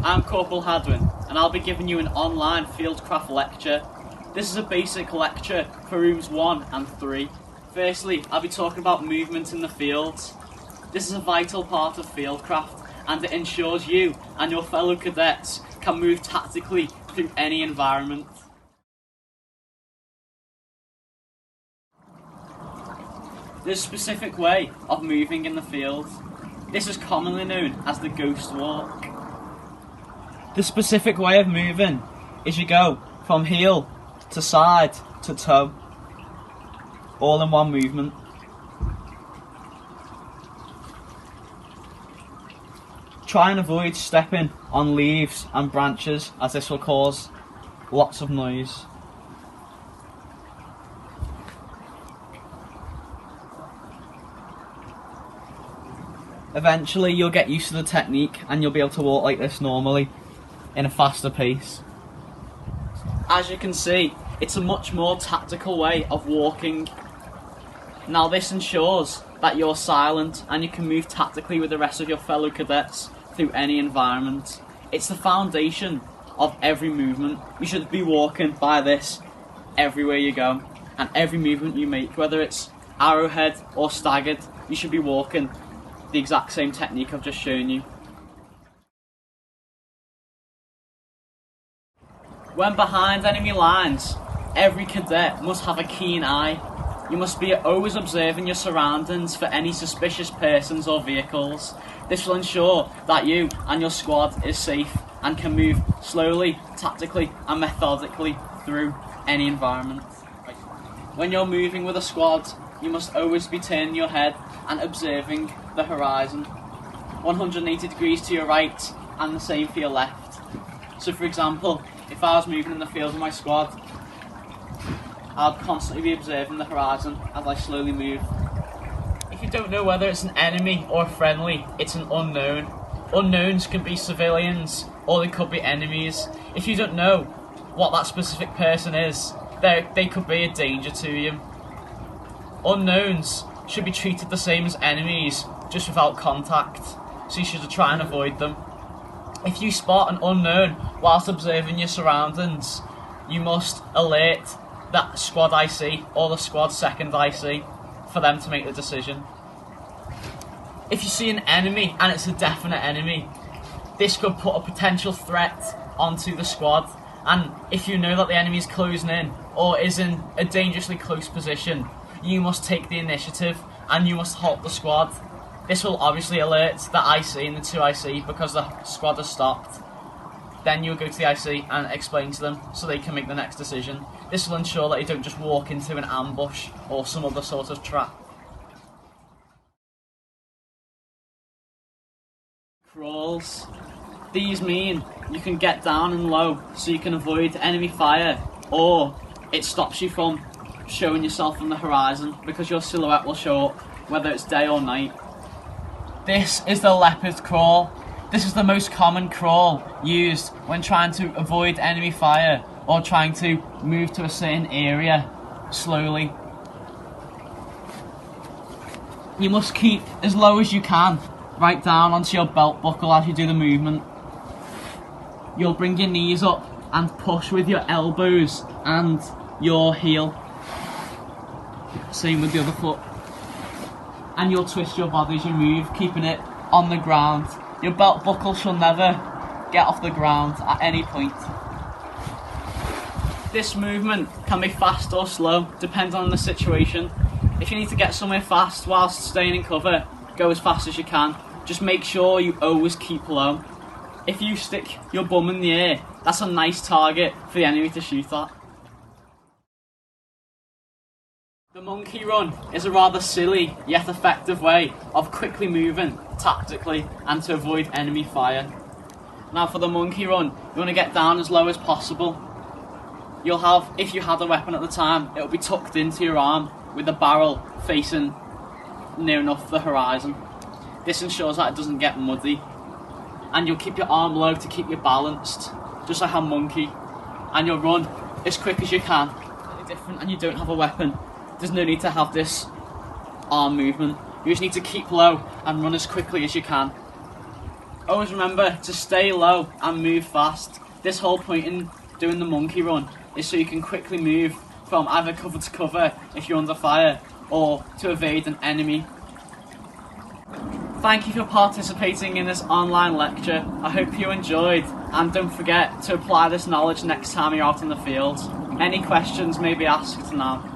I'm Cpl Hadwin, and I'll be giving you an online Fieldcraft lecture. This is a basic lecture for rooms 1 and 3. Firstly, I'll be talking about movement in the fields. This is a vital part of Fieldcraft, and it ensures you and your fellow cadets can move tactically through any environment. There's a specific way of moving in the field. This is commonly known as the ghost walk. The specific way of moving is you go from heel to side to toe, all in one movement. Try and avoid stepping on leaves and branches, as this will cause lots of noise. Eventually you'll get used to the technique and you'll be able to walk like this normally in a faster pace. As you can see, it's a much more tactical way of walking. Now this ensures that you're silent and you can move tactically with the rest of your fellow cadets through any environment. It's the foundation of every movement. You should be walking by this everywhere you go, and every movement you make, whether it's arrowhead or staggered, you should be walking the exact same technique I've just shown you. When behind enemy lines, every cadet must have a keen eye. You must be always observing your surroundings for any suspicious persons or vehicles. This will ensure that you and your squad is safe and can move slowly, tactically and methodically through any environment. When you're moving with a squad, you must always be turning your head and observing the horizon, 180 degrees to your right and the same for your left. So for example, if I was moving in the field with my squad, I'd constantly be observing the horizon as I slowly move. If you don't know whether it's an enemy or a friendly, it's an unknown. Unknowns can be civilians or they could be enemies. If you don't know what that specific person is, they could be a danger to you. Unknowns should be treated the same as enemies, just without contact, so you should try and avoid them. If you spot an unknown whilst observing your surroundings, you must alert that squad IC or the squad second IC for them to make the decision. If you see an enemy and it's a definite enemy, this could put a potential threat onto the squad, and if you know that the enemy is closing in or is in a dangerously close position, you must take the initiative and you must halt the squad. This will obviously alert the IC and the 2IC because the squad has stopped. Then you'll go to the IC and explain to them so they can make the next decision. This will ensure that you don't just walk into an ambush or some other sort of trap. Crawls. These mean you can get down and low so you can avoid enemy fire, or it stops you from showing yourself on the horizon because your silhouette will show up whether it's day or night. This is the Lapis Core. This is the most common crawl used when trying to avoid enemy fire or trying to move to a certain area slowly. You must keep as low as you can, right down onto your belt buckle as you do the movement. You'll bring your knees up and push with your elbows and your heel. Same with the other foot. And you'll twist your body as you move, keeping it on the ground. Your belt buckle shall never get off the ground at any point. This movement can be fast or slow, depending on the situation. If you need to get somewhere fast whilst staying in cover, go as fast as you can. Just make sure you always keep low. If you stick your bum in the air, that's a nice target for the enemy to shoot at. The monkey run is a rather silly yet effective way of quickly moving tactically and to avoid enemy fire. Now for the monkey run, you want to get down as low as possible. You'll have, if you had a weapon at the time, it'll be tucked into your arm with the barrel facing near enough the horizon. This ensures that it doesn't get muddy. And you'll keep your arm low to keep you balanced, just like a monkey. And you'll run as quick as you can. It's different and you don't have a weapon. There's no need to have this arm movement. You just need to keep low and run as quickly as you can. Always remember to stay low and move fast. This whole point in doing the monkey run is so you can quickly move from either cover to cover if you're under fire, or to evade an enemy. Thank you for participating in this online lecture. I hope you enjoyed, and don't forget to apply this knowledge next time you're out in the field. Any questions may be asked now.